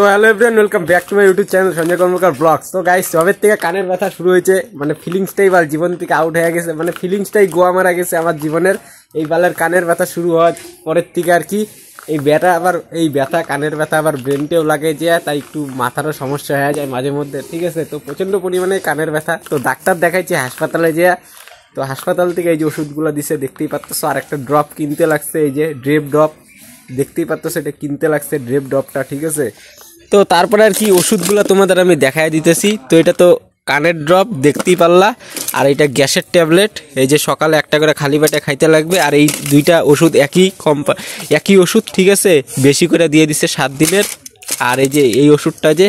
তো hello everyone, welcome back to my YouTube channel Sanjay Karmakar vlogs. তো guys, জবের থেকে কানের ব্যথা শুরু হয়েছে, মানে ফিলিংসটাই বাল জীবন থেকে আউট হয়ে গেছে, মানে ফিলিংসটাই গোয়া মারা গেছে আমার জীবনের। এই বালের কানের ব্যথা শুরু হওয়ার পরের থেকে আর কি এই ব্যথা কানের ব্যথা আবার ব্রেনটেও লাগে যায়, তাই একটু মাথারও সমস্যা হয়ে যায় মাঝে মধ্যে, ঠিক আছে। তো প্রচণ্ড পরিমাণে কানের ব্যথা, তো ডাক্তার দেখাইছি হাসপাতালে যেয়ে। তো হাসপাতাল থেকে এই যে ওষুধগুলো দিছে দেখতেই পাচ্ছ, আর একটা ড্রপ কিনতে লাগছে, এই যে ড্রেপ ড্রপ দেখতেই পাচ্ছ, সেটা কিনতে লাগছে ড্রেপ ড্রপটা, ঠিক আছে। তো তারপরে আর কি ওষুধগুলো তোমাদের আমি দেখাই দিতেছি। তো এটা তো কানের ড্রপ দেখতেই পারলা, আর এটা গ্যাসের ট্যাবলেট, এই যে সকালে একটা করে খালি পেটে খাইতে লাগবে। আর এই দুইটা ওষুধ একই ওষুধ, ঠিক আছে, বেশি করে দিয়ে দিচ্ছে 7 দিনের। আর এই যে এই ওষুধটা, যে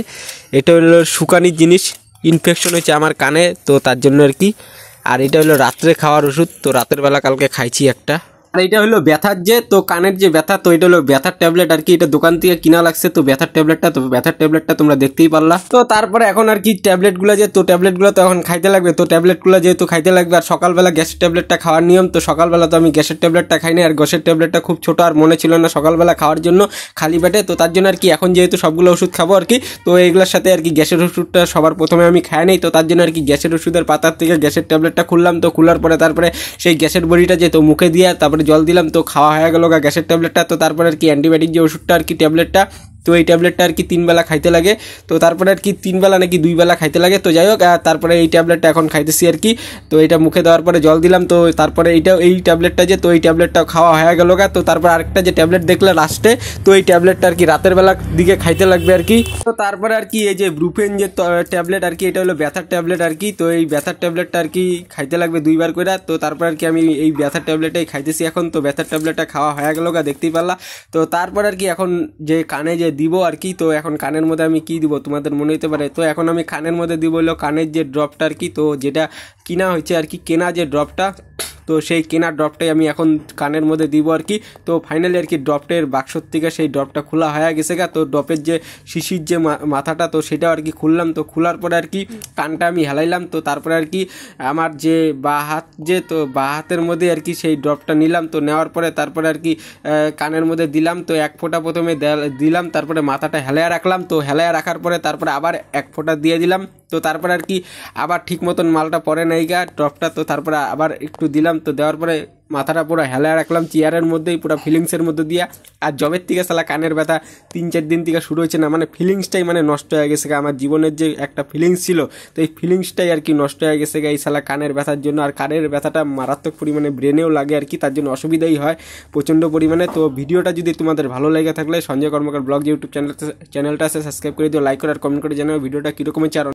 এটা হলো শুকানির জিনিস, ইনফেকশন হয়েছে আমার কানে, তো তার জন্য আর কি। আর এটা হলো রাত্রে খাওয়ার ওষুধ, তো রাতের বেলা কালকে খাইছি একটা। আর এটা হলো ব্যথার যে, তো কানের যে ব্যথা, তো এটা হলো ব্যথার ট্যাবলেট আর কি, এটা দোকান থেকে কিনা লাগছে। তো ব্যথার ট্যাবলেটটা তোমরা দেখতেই পারলা। তো তারপরে এখন আর কি ট্যাবলেটগুলো যে, তো ট্যাবলেটগুলো তো এখন খাইতে লাগবে। তো ট্যাবলেটগুলো যেহেতু খাইতে লাগবে, আর সকালবেলা গ্যাসের ট্যাবলেটটা খাওয়ার নিয়ম, তো সকালবেলা তো আমি গ্যাসের ট্যাবলেটটা খাইনি, আর গ্যাসের ট্যাবলেটটা খুব ছোট, আর মনে ছিল না সকালবেলা খাওয়ার জন্য খালি পেটে। তো তার জন্য আর কি এখন যেহেতু সবগুলো ওষুধ খাবো আর কি, তো এইগুলোর সাথে আর কি গ্যাসের ওষুধটা সবার প্রথমে আমি খাই নেই। তো তার জন্য আর কি গ্যাসের ওষুধের পাতার থেকে গ্যাসের ট্যাবলেটটা খুললাম। তো খোলার পরে তারপরে সেই গ্যাসের বড়িটা যে, তো মুখে দিয়ে তারপরে জল দিলাম, তো খাওয়া হয়ে গেল গ্যাসের ট্যাবলেটটা। তো তারপরে আর কি অ্যান্টিবায়োটিক যে ওষুধটা আর কি ট্যাবলেটটা, তো এই ট্যাবলেটটা আর কি 3 বেলা খাইতে লাগে। তো তারপরে আর কি 3 বেলা নাকি 2 বেলা খাইতে লাগে, তো যাই হোক। তারপরে এই ট্যাবলেটটা এখন খাইতেছি আর কি। তো এটা মুখে দেওয়ার পরে জল দিলাম, তো তারপরে এই ট্যাবলেটটা যে, তো এই ট্যাবলেটটা খাওয়া হয়ে গেল তো তারপর আরেকটা যে ট্যাবলেট দেখলে লাস্টে, তো এই ট্যাবলেটটা আর কি রাতের বেলা দিকে খাইতে লাগবে আর কি। তো তারপরে আর কি এই যে ব্রুফেন যে ট্যাবলেট আর কি, এটা হলো ব্যথার ট্যাবলেট আর কি। তো এই ব্যথার ট্যাবলেটটা আর কি খাইতে লাগবে 2 বার করে। তো তারপর আর কি আমি এই ব্যথার ট্যাবলেটটাই খাইতেছি এখন। তো ব্যথার ট্যাবলেটটা খাওয়া হয়ে গেল দেখতেই পারলা। তো তারপর আর কি এখন যে কানে যে দিব আর কি, তো এখন কানের মধ্যে আমি কি দিব তোমাদের মনে হতে পারে। তো এখন আমি কানের মধ্যে দিব হলো কানের যে ড্রপটা আর কি, তো যেটা কিনা হয়েছে আর কি, কেনা যে ড্রপটা, তো সেই কেনা ড্রপটাই আমি এখন কানের মধ্যে দিব আর কি। তো ফাইনালি আর কি ড্রপটের বাক্সর থেকে সেই ড্রপটা খোলা হয়ে গেছে তো ড্রপের যে শিশির যে মাথাটা, তো সেটা আর কি খুললাম। তো খোলার পরে আর কি কানটা আমি হেলাইলাম। তো তারপরে আর কি আমার যে বাঁ হাত যে, তো বাঁ হাতের মধ্যে আর কি সেই ড্রপটা নিলাম। তো নেওয়ার পরে তারপরে আর কি কানের মধ্যে দিলাম। তো 1 ফোঁটা প্রথমে দিলাম, তারপরে মাথাটা হেলায়া রাখলাম। তো হেলায়া রাখার পরে তারপরে আবার 1 ফোঁটা দিয়ে দিলাম। তো তারপরে আর কি আবার ঠিক মতন মালটা পরে নাই ড্রপটা, তো তারপরে আবার একটু দিলাম। তো দেওয়ার পরে মাথাটা পুরো হেলায় রাখলাম চেয়ারের মধ্যেই, পুরো ফিলিংসের মধ্যে দিয়া। আর জবের থেকে সালা কানের ব্যথা 3-4 দিন থেকে শুরু হয়েছে না, মানে ফিলিংসটাই মানে নষ্ট হয়ে গেছে আমার জীবনের যে একটা ফিলিংস ছিল, তো এই ফিলিংসটাই আর কি নষ্ট হয়ে গেছে এই সালা কানের ব্যথার জন্য। আর কানের ব্যথাটা মারাত্মক পরিমাণে ব্রেনেও লাগে আর কি, তার জন্য অসুবিধাই হয় প্রচণ্ড পরিমাণে। তো ভিডিওটা যদি তোমাদের ভালো লেগে থাকলে সঞ্জয় কর্মকার ব্লগ যে ইউটিউব চ্যানেলটা আছে সাবস্ক্রাইব করে দিও, লাইক করে আর কমেন্ট করে জানাও ভিডিওটা কীরকম হচ্ছে। আর